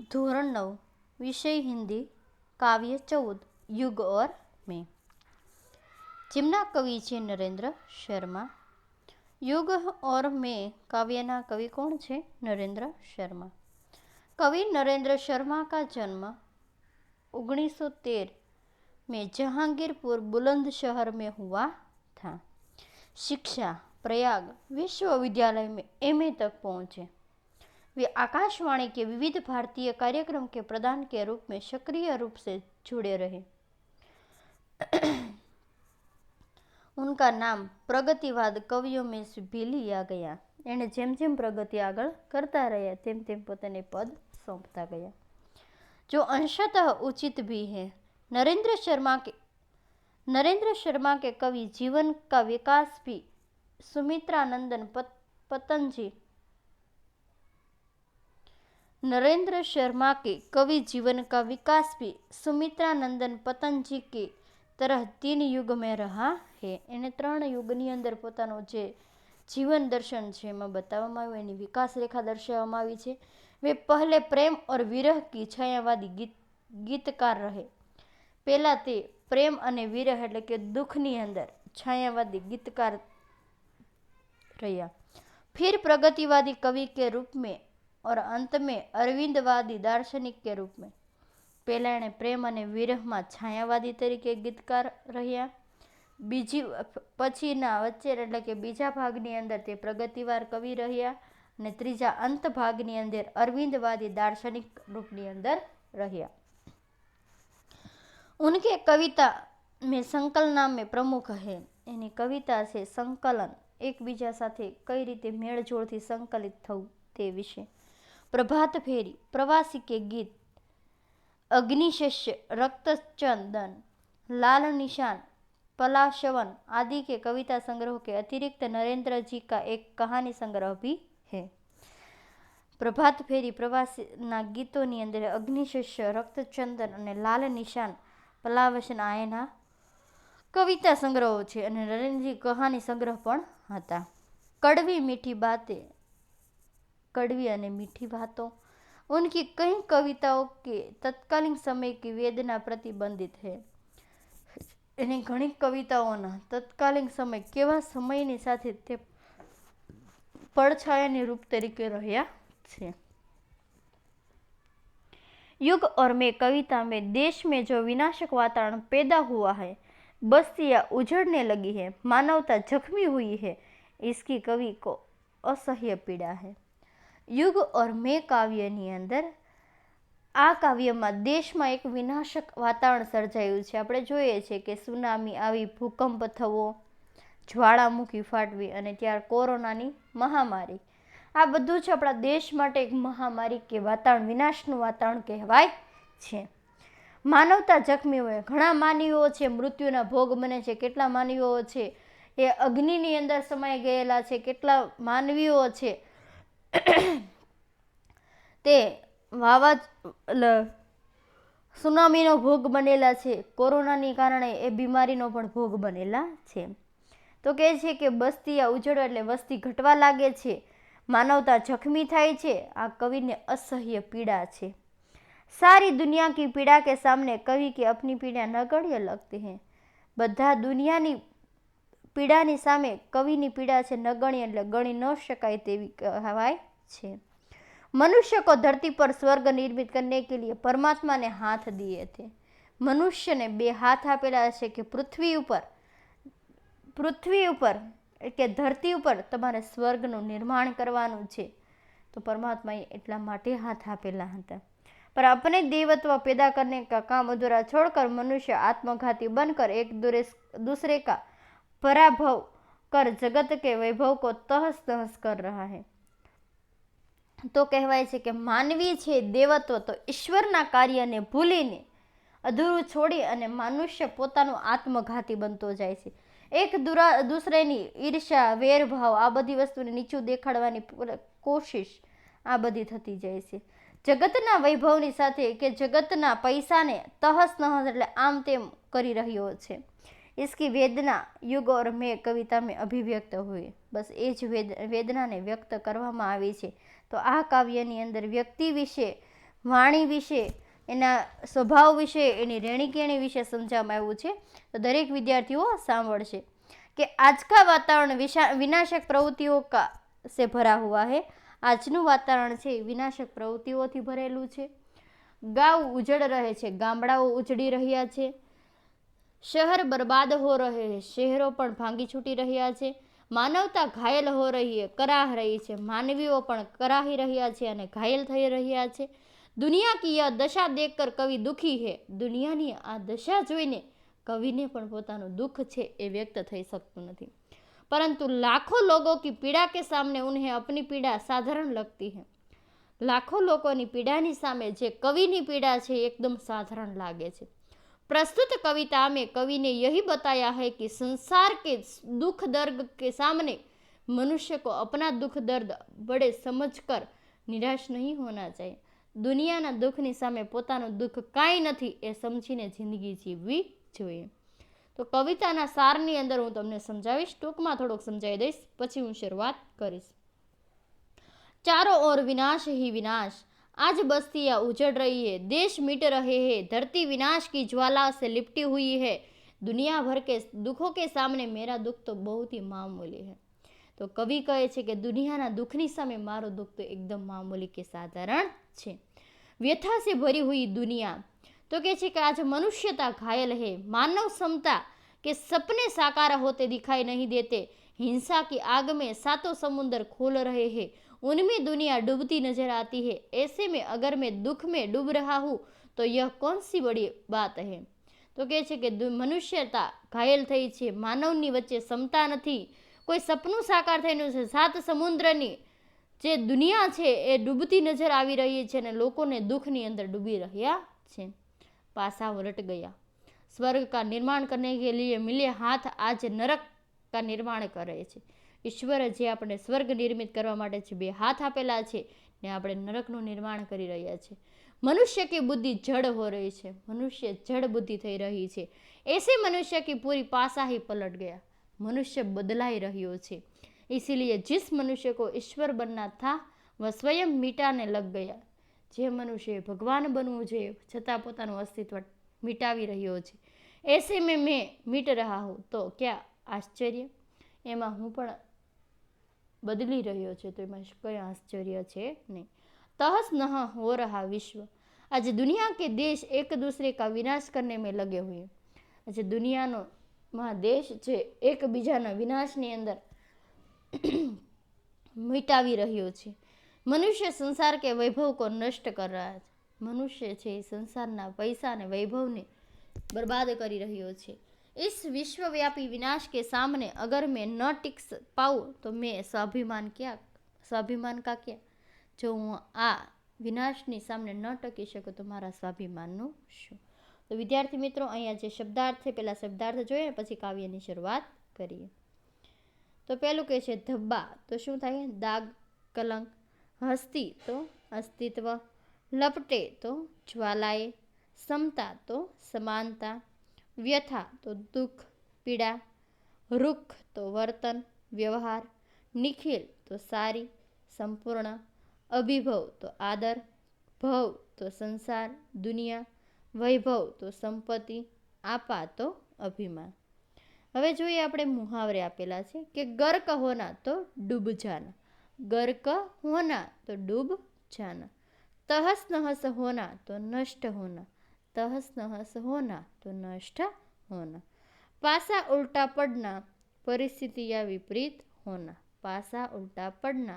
ધોરણ 9 વિષય હિન્દી કાવ્ય 14 યુગ ઓર મેં, જેમના કવિ છે નરેન્દ્ર શર્મા। યુગ ઓર મેં કાવ્યના કવિ કોણ છે? नरेंद्र शर्मा। कवि नरेंद्र शर्मा का जन्म 1913 में जहांगीरपुर बुलंदशहर में हुआ था। शिक्षा प्रयाग विश्वविद्यालय में एमए तक पहुंचे। वे आकाशवाणी के विविध भारतीय कार्यक्रम के प्रधान के रूप में सक्रिय रूप से जुड़े रहे। उनका नाम प्रगतिवाद कवियों में से भी लिया गया। एने जेम जेम प्रगति आगळ करता रह्या तेम तेम पोताने पद सौंपता गया, जो अंशतः उचित भी है। नरेंद्र शर्मा के कवि जीवन का विकास भी सुमित्रानंदन पतंजी नरेंद्र शर्मा के कवि जीवन का विकास भी सुमित्रानंदन पतंजी की तरह 3 युग में रहा है। एने 3 युगनी अंदर पोतानो जे जीवन दर्शन છે એમાં બતાવવામાં આવ્યું, એની વિકાસ રેખા દર્શાવવામાં આવી છે। वे पहले प्रेम और विरह की छायावादी गीतकार रहे। પહેલા તે પ્રેમ અને વિરહ એટલે કે દુઃખની અંદર છાયાવાદી ગીતકાર રહ્યા। फिर प्रगतिवादी कवि के रूप में और अंत में अरविंदवादी दार्शनिक के रूप में। પહેલા એણે પ્રેમ અને વિરહમાં છાયાવાદી તરીકે ગીતકાર રહ્યા। પછીના વચ્ચે એટલે કે બીજા ભાગની અંદર તે પ્રગતિવાર કવિ રહ્યા અને ત્રીજા અંત ભાગની અંદર અરવિંદવાદી દાર્શનિક રૂપની અંદર રહ્યા। उनके कविता में संकलना में प्रमुख है। એની કવિતા છે સંકલન, એકબીજા સાથે કઈ રીતે મેળજોળથી સંકલિત થવું તે વિશે। प्रभात फेरी, प्रवासी के गीत, अग्निशिष्य, रक्तचंदन, लाल निशान, पलाशवन आदि के कविता संग्रह के अतिरिक्त नरेंद्र जी का एक कहानी संग्रह भी है। प्रभात फेरी प्रवासी ना गीतोनी अंदर अग्निशिष्य, रक्तचंदन અને લાલ નિશાન, પલાવશન આ એના કવિતા સંગ્રહો છે અને નરેન્દ્રજી કહાની સંગ્રહ પણ હતા। कड़वी मीठी बातें, कड़वी અને मीठी बातों, उनकी कई कविताओं के तत्कालीन समय की वेदना प्रतिबंधित है। એની ઘણી કવિતાઓના તત્કાલીન સમય કેવા સમયની સાથે તે પડછાયાની રૂપ તરીકે રહ્યા છે। युग और मैं कविता में देश में जो विनाशक वातावरण पैदा हुआ है, बस्तियां उजड़ने लगी है, मानवता जख्मी हुई है, इसकी कवि को असह्य पीड़ा है। युग और मैं काव्यની અંદર આ કાવ્યમાં દેશમાં એક વિનાશક વાતાવરણ સર્જાયું છે। આપણે જોઈએ છે કે સુનામી આવી, ભૂકંપ થવો, જ્વાળામુખી ફાટવી અને ત્યાર કોરોનાની મહામારી, આ બધું જ આપણા દેશ માટે એક મહામારી કે વાતાવરણ, વિનાશનું વાતાવરણ કહેવાય છે। માનવતા જખમી હોય, ઘણા માનવીઓ છે મૃત્યુના ભોગ બને છે, કેટલા માનવીઓ છે એ અગ્નિની અંદર સમાઈ ગયેલા છે, કેટલા માનવીઓ છે તે સુનામીનો ભોગ બનેલા છે, કોરોનાની કારણે એ બીમારીનો પણ ભોગ બનેલા છે। તો કહે છે કે બસ્તીયા ઉજળો એટલે વસ્તી ઘટવા લાગે છે, માનવતા જખમી થાય છે, આ કવિને असह्य पीड़ा છે। सारी दुनिया की पीड़ा के सामने कवि की अपनी पीड़ा नगण्य लगती है। બધા દુનિયાની પીડાની સામે કવિની પીડા છે નગण्य એટલે ગણી ન શકાય તેવી કહેવાય છે। मनुष्य को धरती पर स्वर्ग निर्मित करने के लिए परमात्मा ने हाथ दिए थे। मनुष्य ने 2 हाथ આપેલા છે કે પૃથ્વી ઉપર કે ધરતી ઉપર તમારે સ્વર્ગનું નિર્માણ કરવાનું છે, તો પરમાત્માએ એટલા માટે હાથ આપેલા હતા। पर अपने देवत्व पैदा करने का काम अधूरा छोड़कर मनुष्य आत्मघाती बनकर एक दूसरे का पराभव कर जगत के वैभव को तहस नहस कर रहा है। તો કહેવાય છે કે માનવી છે દેવત્વ તો ઈશ્વરના કાર્યને ભૂલીને અધૂરું છોડી અને મનુષ્ય પોતાનું આત્મઘાતી બનતો જાય છે। એક દૂસરેની ઈર્ષા, વેરભાવ, આ બધી વસ્તુને નીચું દેખાડવાની કોશિશ આ બધી થતી જાય છે। જગતના વૈભવની સાથે કે જગતના પૈસાને તહસ નહસ એટલે આમ તેમ કરી રહ્યો છે। इसकी वेदना युग और मैं कविता में अभिव्यक्त हुई। बस એ જ વેદનાને વ્યક્ત કરવામાં આવી છે। તો આ કાવ્યની અંદર વ્યક્તિ વિશે વાણી વિશે, એના સ્વભાવ વિશે, એની રહેણીકરણી વિશે સમજાવવામાં આવ્યું છે. તો દરેક વિદ્યાર્થીઓ સાંભળશે કે आज का वातावरण विनाशक प्रवृत्तियों का से भरा हुआ है. આજનું વાતાવરણ છે વિનાશક પ્રવૃત્તિઓથી ભરેલું છે. ગાંવ ઉજળ રહે છે, ગામડાઓ ઉજળી રહ્યા છે. શહેર બરબાદ હો રહે હે, શહેરો પણ ભાંગી છૂટી રહ્યા છે. માનવતા ઘાયલ હો રહી है, કરાહ રહી છે, માનવીઓ પણ કરાહી રહ્યા છે અને ઘાયલ થઈ રહ્યા છે. દુનિયા કી યહ દશા દેખકર કવિ દુખી है, દુનિયાની આ દશા જોઈને કવિને પણ પોતાનું દુઃખ છે એ વ્યક્ત થઈ શકતું નથી. परंतु लाखों लोगों की पीड़ा के सामने उन्हें अपनी पीड़ा साधारण लगती है. लाखों लोगों पीड़ा सामे जे कवि पीड़ा है एकदम साधारण लागे छे. प्रस्तुत कविता में कवि ने यही बताया है कि संसार के दुख दर्द के सामने मनुष्य को अपना दुख दर्द बड़े समझकर निराश नहीं होना चाहिए. दुनियाना दुखनी सामे पोतानुं दुख कांई नथी ए समझीने जिंदगी जीववी જોઈએ. तो कविताना सारनी अंदर हूँ तमने समझावीश, टूंकमां थोड़ोक समझावी दईश, पछी हूँ शरूआत करीश. चारों ओर विनाश ही विनाश, आज बस्तियां उजड़ रही है, देश मिट रहे हैं, धरती विनाश की ज्वाला से लिपटी हुई है. दुनिया भर के दुखों के सामने मेरा दुख तो बहुत ही मामूली है. तो कवि कहे छे कि दुनियाना दुखनी सामे मारो दुख तो एकदम मामूली के साधारण छे. व्यथा से भरी हुई दुनिया, तो कहे कि आज मनुष्यता घायल है, मानव क्षमता के सपने साकार होते दिखाई नहीं देते, हिंसा की आग में सातों समुद्र खोल रहे हैं, उनमें दुनिया डूबती नजर आती है. ऐसे में अगर मैं दुख में डूब रहा हूँ तो यह कौन सी बड़ी बात है. तो कहे છે કે મનુષ્યતા ઘાયલ થઈ છે, માનવની વચ્ચે ક્ષમતા નથી, કોઈ સપનું સાકાર થયેલું છે, સાત સમુદ્રની જે દુનિયા છે એ ડૂબતી નજર આવી રહી છે અને લોકોને દુઃખની અંદર ડૂબી રહ્યા છે. पासा उलट गया, स्वर्ग का निर्माण करने के लिए मिले हाथ आज नरक का निर्माण करे छे. ईश्वर जे આપણે સ્વર્ગ નિર્મિત કરવા માટે છે બે હાથ આપેલા છે ને આપણે નરકનું નિર્માણ કરી રહ્યા છે. मनुष्य की बुद्धि जड़ हो रही है, मनुष्य जड़ बुद्धि થઈ રહી છે. ऐसे मनुष्य की पूरी पासा ही पलट गया, मनुष्य बदलाई રહ્યો છે. इसीलिए जिस मनुष्य को ईश्वर बनना था वह स्वयं मिटाने लग गया. જે મનુષ્ય ભગવાન બનવું જોઈએ છતાં પોતાનું અસ્તિત્વ મિટાવી રહ્યો છે. ऐसे में मैं मिट रहा हूँ तो क्या आश्चर्य, એમાં હું પણ બદલી રહ્યો છે તો એમાં કઈ આશ્ચર્ય છે નહીં. तहस नह हो रहा विश्व, आज दुनिया के देश एक दूसरे का विनाश करने में लगे हुए. आज दुनियानो देश છે એકબીજાના વિનાશની અંદર મિટાવી રહ્યો છે. मनुष्य संसार के वैभव को नष्ट कर रहा है, मनुष्य છે સંસારના પૈસા અને વૈભવને बर्बाद કરી રહ્યો છે. इस विश्वव्यापी विनाश के सामने अगर मैं न टिक पाऊँ तो मैं स्वाभिमान का क्या. जो હું આ વિનાશની સામે ન ટકી શકું તો મારા સ્વાભિમાનનું શું. તો વિદ્યાર્થી મિત્રો અહીંયા જે શબ્દાર્થ છે પહેલા શબ્દાર્થ જોઈએ પછી કાવ્યની શરૂઆત કરીએ. તો પહેલું કહે છે ધબ્બા, તો શું થાય દાગ કલંક. હસ્તી તો અસ્તિત્વ, લપટે તો જ્વાલાએ, સમતા તો સમાનતા, વ્યથા તો દુઃખ પીડા, રૂખ તો વર્તન વ્યવહાર, નિખિલ તો સારી સંપૂર્ણ, અભિભવ તો આદર, ભવ તો સંસાર દુનિયા, વૈભવ તો સંપત્તિ, આપા તો અભિમાન. હવે જોઈએ આપણે મુહાવરે આપેલા છે કે ગર્ક હોના તો ડૂબ જાના, गर्क होना तो डूब जाना, तहस नहस होना तो नष्ट होना, तहस नहस होना तो नष्ट होना, पासा उल्टा पड़ना परिस्थितियाँ विपरीत होना, पासा उल्टा पड़ना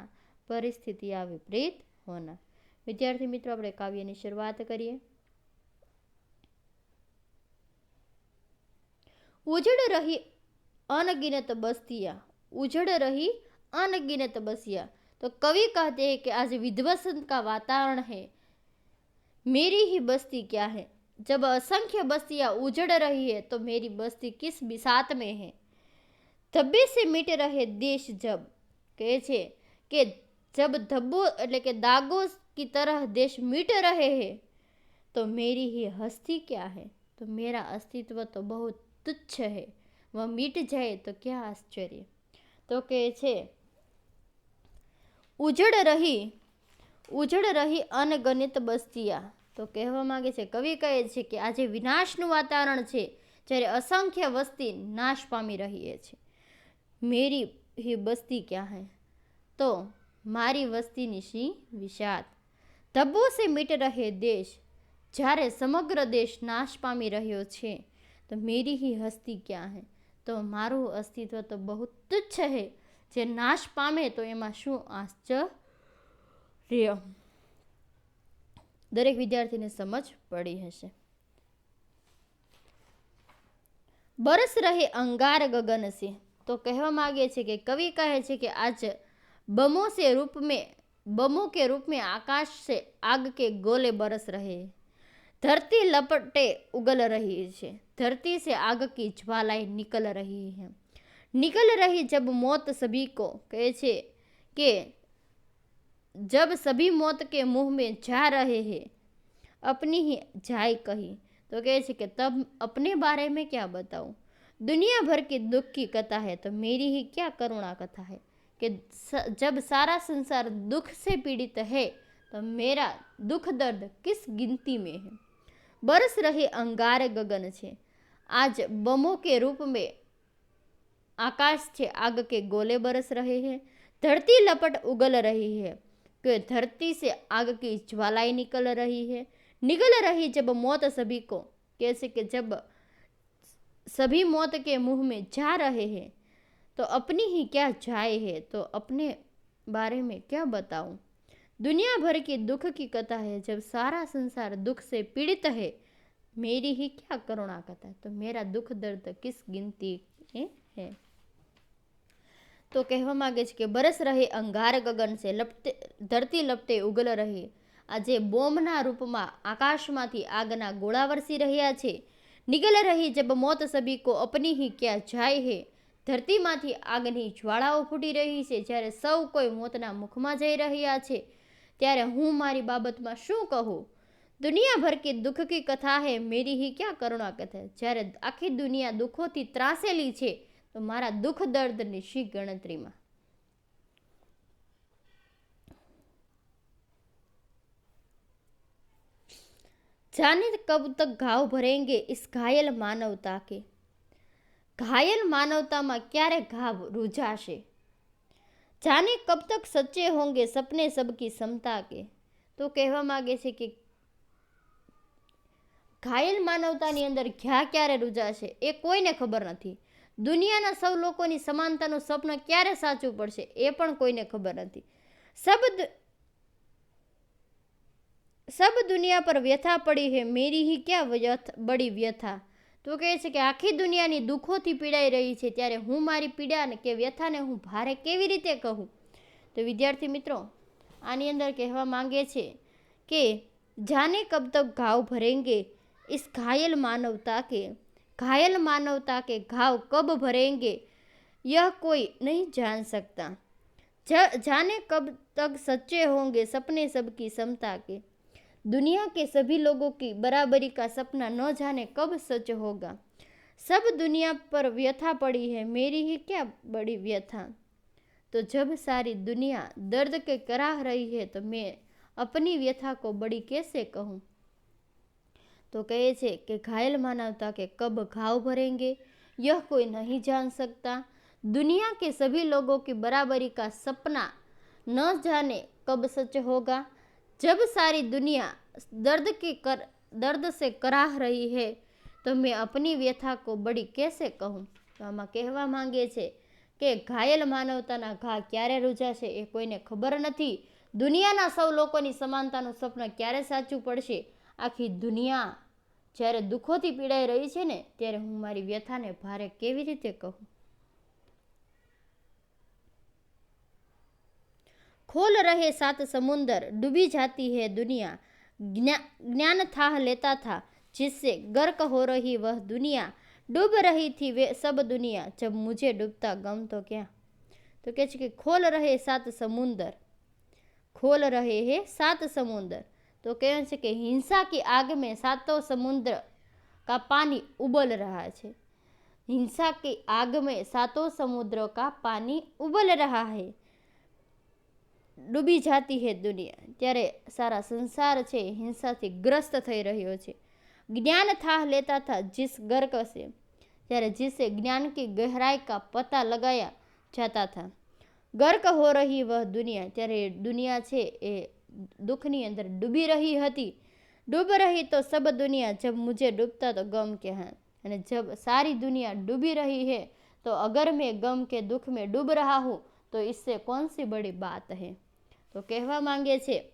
परिस्थितियाँ विपरीत होना. विद्यार्थी मित्रों આપણે કાવ્યની શરૂઆત કરીએ. उजड़ रही अनगिनत बस्तियाँ, उजड़ रही अनगिनत बस्तियाँ. तो कवि कहते हैं कि आज विध्वंस का वातावरण है, मेरी ही बस्ती क्या है. जब असंख्य बस्तियाँ उजड़ रही है तो मेरी बस्ती किस बिसात में है. धब्बे से मिट रहे देश जब, कहे छे कि जब धब्बो એટલે કે દાગો की तरह देश मिट रहे हैं तो मेरी ही हस्ती क्या है, तो मेरा अस्तित्व तो बहुत तुच्छ है, वह मिट जाए तो क्या आश्चर्य. तो कहे छे ઉજળ રહી અનગણિત બસ્તિયા. તો કહેવા માંગે છે, કવિ કહે છે કે આજે વિનાશનું વાતાવરણ છે, જ્યારે અસંખ્ય વસ્તી નાશ પામી રહી છે. મેરી ही बस्ती क्या है, तो મારી વસ્તીની શી વિષાદ. ધબ્બો સે મિટ રહે દેશ, જ્યારે સમગ્ર દેશ નાશ પામી રહ્યો છે, તો મેરી ही હસ્તી ક્યાં હૈ, તો મારું અસ્તિત્વ તો બહુ તુચ્છ છે, જે નાશ પામે તો એમાં શું આશ્ચર્ય. દરેક વિદ્યાર્થીને સમજ પડી હશે. બરસ રહે અંગાર ગગન સે. તો કહેવા માંગે છે કે કવિ કહે છે કે आज बमों के रूप में आकाश से आग के गोले बरस रहे. धरती लपटे उगल रही है, धरती से आग की ज्वालाएं निकल रही जब मौत सभी को. કહે છે કે जब सभी मौत के मुंह में जा रहे हैं अपनी ही जाय कही. तो કહે છે કે तब अपने बारे में क्या बताऊं, दुनिया भर की दुख की कथा है तो मेरी ही क्या करुणा कथा है. कि जब सारा संसार दुख से पीड़ित है तो मेरा दुख दर्द किस गिनती में है. बरस रहे अंगार गगन છે, आज बमों के रूप में आकाश से आग के गोले बरस रहे हैं, धरती लपट उगल रही है कि धरती से आग की ज्वालाएं निकल रही जब मौत सभी को. कैसे कि जब सभी मौत के मुंह में जा रहे हैं तो अपनी ही क्या जाए है, तो अपने बारे में क्या बताऊं, दुनिया भर की दुख की कथा है जब सारा संसार दुख से पीड़ित है मेरी ही क्या करुणा कथा है, तो मेरा दुख दर्द किस गिनती है. તો કહેવા માંગે છે કે બરસ રહે અંગાર ગગન છે, ધરતી લપટે ઉગલ રહી. આજે બોમ્બના રૂપમાં આકાશમાંથી આગના ગોળા વરસી રહ્યા છે. નિગલ રહી જબ મોત સભી કો અપની ही क्या જાય હે. ધરતીમાંથી આગની જ્વાળાઓ ફૂટી રહી છે, જ્યારે સૌ કોઈ મોતના મુખમાં જઈ રહ્યા છે, ત્યારે હું મારી બાબતમાં શું કહું. દુનિયા ભર કી દુઃખ કી કથા હે મેરી ही क्या કરુણા કથા. જ્યારે આખી દુનિયા દુઃખોથી ત્રાસેલી છે તો મારા દુઃખ દર્દની શી ગણતરીમાં. जाने कब तक घाव भरेंगे इस घायल मानवता के. घायल मानवताમાં ક્યારે ઘાવ રૂજાશે. जाने कब तक सच्चे होंगे सपने सबकी समता के. તો કહેવા માંગે છે કે ઘાયલ માનવતાની અંદર ઘા ક્યારે રૂજાશે એ કોઈને ખબર નથી. દુનિયાના સૌ લોકોની સમાનતાનું સ્વપ્ન ક્યારે સાચું પડશે એ પણ કોઈને ખબર નથી. सब दुनिया पर व्यथा पड़ी है मेरी ही क्या बड़ी व्यथा. તો કહે છે કે આખી દુનિયાની દુઃખોથી પીડાઈ રહી છે, ત્યારે હું મારી પીડા કે વ્યથાને હું ભારે કેવી રીતે કહું. તો વિદ્યાર્થી મિત્રો, આની અંદર કહેવા માંગે છે કે જાને કબ તક ઘાવ ભરેંગે इस घायल मानवता के घाव कब भरेंगे यह कोई नहीं जान सकता. जाने कब तक सच्चे होंगे सपने सबकी समता के. दुनिया के सभी लोगों की बराबरी का सपना न जाने कब सच होगा. सब दुनिया पर व्यथा पड़ी है मेरी ही क्या बड़ी व्यथा. तो जब सारी दुनिया दर्द के कराह रही है तो मैं अपनी व्यथा को बड़ी कैसे कहूँ. तो कहे छे कि घायल मानवता के कब घाव भरेंगे यह कोई नहीं जान सकता. दुनिया के सभी लोगों की बराबरी का सपना न जाने कब सच होगा. जब सारी दुनिया दर्द से कराह रही है तो मैं अपनी व्यथा को बड़ी कैसे कहूँ. તો આમાં કહેવા માંગે છે કે ઘાયલ માનવતાના ઘા ક્યારે રૂજાશે એ કોઈને ખબર નથી. દુનિયાના સૌ લોકોની સમાનતાનું સ્વપ્ન ક્યારે સાચું પડશે. આખી દુનિયા જ્યારે દુઃખોથી પીડાઈ રહી છે ને, ત્યારે હું મારી વ્યથાને ભારે કેવી રીતે કહું. खोल रहे सात समुंदर डूबी जाती है दुनिया. ज्ञान थाह लेता था जिससे गर्क हो रही वह दुनिया. डूब रही थी वे सब दुनिया जब मुझे डूबता गम तो क्या. तो कहे છે કે खोल रहे सात समुंदर, खोल रहे हैं सात समुंदर. तो कहे છે કે हिंसा की आग में सातों समुद्र का पानी उबल रहा है. हिंसा की आग में सातों समुद्रों का पानी उबल रहा है. ડૂબી જાતી હે દુનિયા, ત્યારે સારા સંસાર છે હિંસાથી ગ્રસ્ત થઈ રહ્યો છે। ज्ञान था लेता था जिस गर्क से, ત્યારે जिसे ज्ञान की गहराई का पता लगाया जाता था। गर्क हो रही वह दुनिया, ત્યારે દુનિયા છે એ દુઃખની અંદર ડૂબી રહી હતી। डूब रही तो सब दुनिया, जब मुझे डूबता तो गम के हाथ, અને जब सारी दुनिया डूबी रही है तो अगर मैं गम के दुख में डूब रहा हूँ तो इससे कौन सी बड़ी बात है। तो કહેવા માંગે છે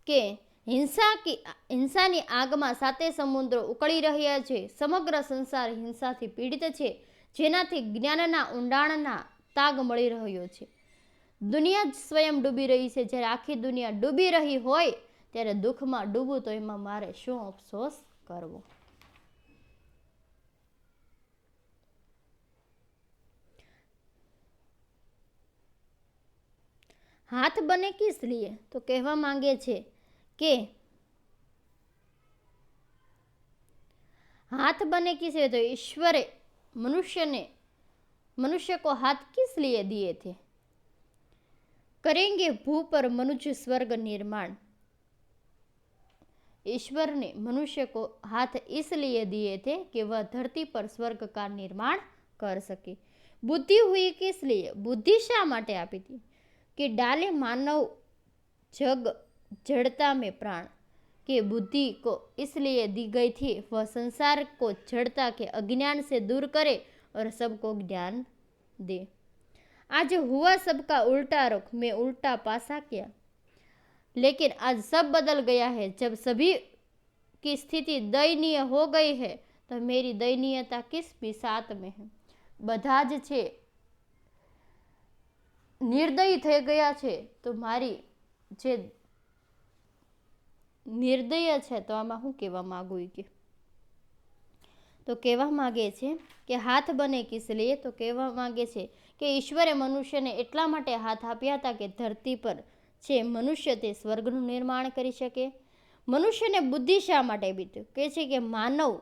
કે હિંસાની આગમાં સાતે સમુદ્રો ઉકળી રહ્યા છે। સમગ્ર સંસાર હિંસાથી પીડિત છે, જેનાથી જ્ઞાનના ઊંડાણના તાગ મળી રહ્યો છે। દુનિયા જ સ્વયં ડૂબી રહી છે। જ્યારે આખી દુનિયા ડૂબી રહી હોય ત્યારે દુઃખમાં ડૂબું તો એમાં મારે શું અફસોસ કરવો। હાથ બને કિસ લીએ, તો કહેવા માંગે છે કે हाथ बने किसे, तो ईश्वरे मनुष्य को हाथ किस लिए दिए थे। करेंगे भू पर मनुष्य स्वर्ग निर्माण, ईश्वर ने मनुष्य को हाथ इसलिए दिए थे कि वह धरती पर स्वर्ग का निर्माण कर सके। बुद्धि हुई किस लिए, बुद्धि शा माटे आपी थी कि डाले मानव जग जड़ता में प्राण, कि बुद्धि को इसलिए दी गई थी वह संसार को जड़ता के अज्ञान से दूर करे और सबको ज्ञान दे। आज हुआ सबका उल्टा रुख, मैं उल्टा पासा किया, लेकिन आज सब बदल गया है। जब सभी की स्थिति दयनीय हो गई है तो मेरी दयनीयता किस बिसात में है। બધા જ છે નિર્દયી થઈ ગયા છે, તો મારી જે નિર્દય છે તો આમાં હું કહેવા માંગુ કે, તો કહેવા માંગે છે કે હાથ બને કિસ લીએ, તો કહેવા માંગે છે કે ઈશ્વરે મનુષ્યને એટલા માટે હાથ આપ્યા હતા કે ધરતી પર છે મનુષ્ય તે સ્વર્ગનું નિર્માણ કરી શકે। મનુષ્યને બુદ્ધિ શા માટે આપી, કહે છે કે માનવ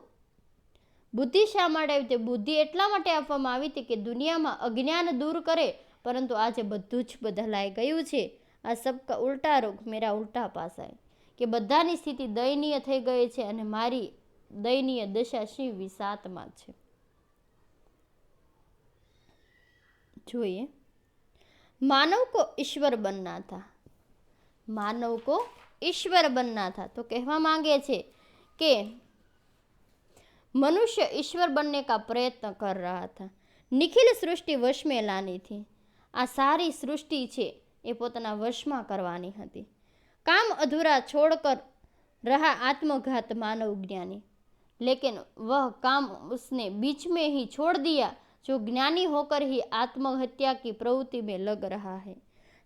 બુદ્ધિ શા માટે આવી હતી, બુદ્ધિ એટલા માટે આપવામાં આવી હતી કે દુનિયામાં અજ્ઞાન દૂર કરે, પરંતુ આજે બધું જ બદલાઈ ગયું છે। આ સબકા ઉલ્ટા રૂખ મેરા ઉલ્ટા પાસા, કે બધાની સ્થિતિ દયનીય થઈ ગઈ છે અને મારી દયનીય દશા શી વિષાતમાં છે। જોઈએ, मानव को ईश्वर बनना था, मानव को ईश्वर बनना था, तो कहवा मांगे छे कि मनुष्य ईश्वर बनने का प्रयत्न कर रहा था। निखिल सृष्टि वश में लानी थी, आ सारी सृष्टि छे ए पोताना वशમાં કરવાની હતી। काम अधूरा छोड़कर रहा आत्मघात मानव ज्ञानी, लेकिन वह काम उसने बीच में ही छोड़ दिया जो ज्ञानी होकर ही आत्महत्या की प्रवृत्ति में लग रहा है।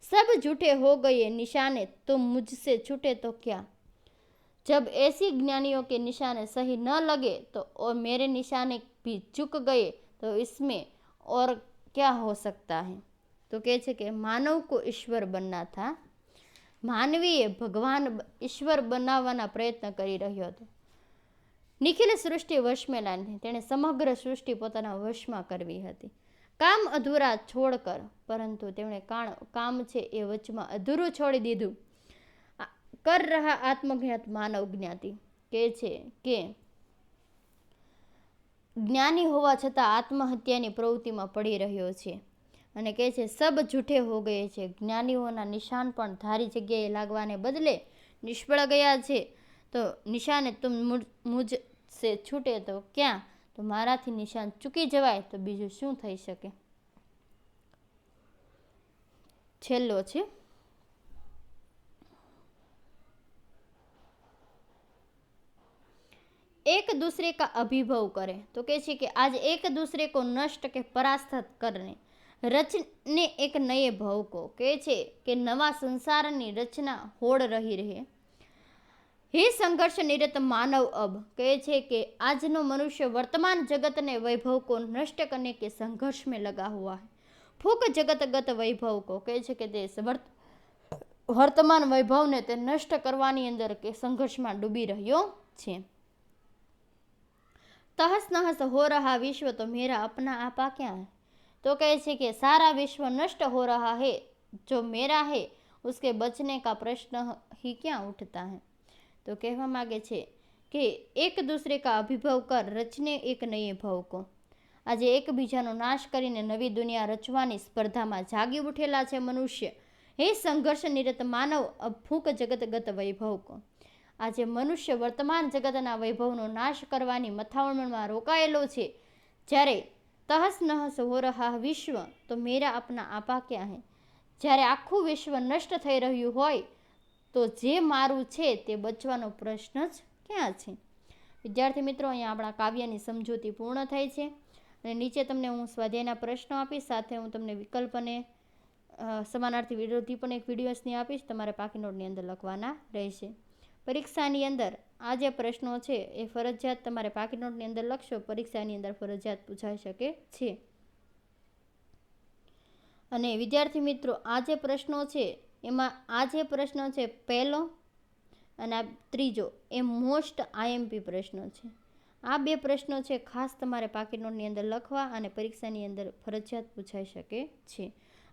सब झूठे हो गए निशाने, तुम मुझसे छूटे तो क्या। जब ऐसी ज्ञानियों के निशाने सही न लगे तो और मेरे निशाने भी चूक गए तो इसमें और क्या हो सकता है। तो कहे छे कि मानव को ईश्वर बनना था, માનવીએ ભગવાન ઈશ્વર બનાવવાના પ્રયત્ન કરી રહ્યો હતો। નિખિલ સૃષ્ટિ વશમાં લાની, તેણે સમગ્ર સૃષ્ટિ પોતાના વશમાં કરવી હતી। કામ અધૂરા છોડ કર, પરંતુ તેમણે કામ છે એ વચમાં અધૂરું છોડી દીધું। કર રહા આત્મઘાત માનવ જ્ઞાતિ, કહે છે કે જ્ઞાની હોવા છતાં આત્મહત્યાની પ્રવૃત્તિમાં પડી રહ્યો છે અને કહે છે સબ જૂઠે હો ગયે છે। જ્ઞાનીઓના નિશાન પણ ધારી જગ્યાએ લાગવાને બદલે નિષ્ફળ ગયા છે। તો નિશાને તુમ મુજ સે છૂટે તો ક્યાં, તો મારાથી નિશાન ચૂકી જવાય તો બીજું શું થઈ શકે। છેલ્લો છે, एक दूसरे का अभिभव करे, तो कहे छे कि आज एक दूसरे को नष्ट के परास्त करने रचने एक नए भव को, कहे छे कि नवा संसारनी रचना होड़ रही रहे। हे संघर्ष निरत मानव अब, कहे छे कि आजनो मनुष्य वर्तमान जगत ने वैभव को नष्ट करने के संघर्ष में लगा हुआ है। फूक जगतगत वैभव को, कहे छे कि ते वर्तमान वैभव ने ते नष्ट करवानी अंदर के संघर्ष में डूबी रह्यो छे। तहस नहस हो रहा विश्व तो मेरा अपना आपा क्या है, तो कहे छे कि सारा विश्व नष्ट हो रहा है जो मेरा है उसके बचने का प्रश्न ही क्या उठता है। तो कहवा मागे छे कि एक दूसरे का अभिभव कर रचने एक नए भव को। આજે એકબીજાનો નાશ કરીને નવી દુનિયા રચવાની સ્પર્ધામાં જાગી ઉઠેલા છે મનુષ્ય, હે સંઘર્ષ નિરત માનવ અભૂક જગતગત વૈભવ કો। આજે મનુષ્ય વર્તમાન જગતના વૈભવનો નાશ કરવાની મથામણમાં રોકાયેલો છે। જ્યારે તહસ નહસ હો રહા વિશ્વ તો મેરા અપના આપા ક્યાં હે। જ્યારે આખું વિશ્વ નષ્ટ થઈ રહ્યું હોય તો જે મારું છે તે બચવાનો પ્રશ્ન જ ક્યાં છે। વિદ્યાર્થી મિત્રો, અહીંયા આપણા કાવ્યની સમજૂતી પૂર્ણ થઈ છે અને નીચે તમને હું સ્વાધ્યાયના પ્રશ્નો આપીશ, સાથે હું તમને વિકલ્પ અને સમાનાર્થી વિરોધી પણ એક વિડીયોસની આપીશ, તમારે પાકી નોટની અંદર લખવાના રહેશે। પરીક્ષાની અંદર આ જે પ્રશ્નો છે એ ફરજિયાત તમારે પાકી નોટની અંદર લખશો, પરીક્ષાની અંદર ફરજિયાત પૂછાઈ શકે છે। અને વિદ્યાર્થી મિત્રો, આ જે પ્રશ્નો છે એમાં આ જે પ્રશ્નો છે પહેલો અને આ ત્રીજો એ મોસ્ટ આઈએમપી પ્રશ્નો છે। આ બે પ્રશ્નો છે ખાસ તમારે પાકી નોટની અંદર લખવા અને પરીક્ષાની અંદર ફરજિયાત પૂછાઈ શકે છે।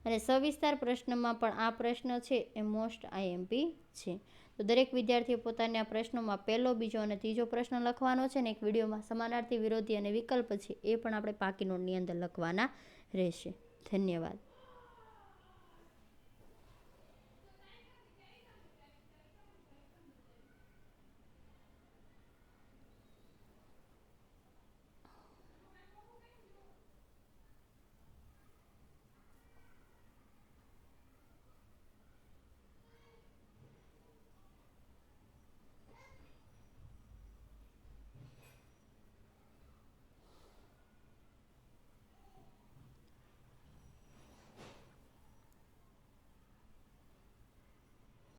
અને સવિસ્તાર પ્રશ્નમાં પણ આ પ્રશ્ન છે એ મોસ્ટ આઈએમપી છે। તો દરેક વિદ્યાર્થીએ પોતાના પ્રશ્નોમાં પહેલો, બીજો અને ત્રીજો પ્રશ્ન લખવાનો છે અને એક વિડીયોમાં સમાનાર્થી વિરોધી અને વિકલ્પ છે એ પણ આપણે પાકી નોટની અંદર લખવાના રહેશે। ધન્યવાદ।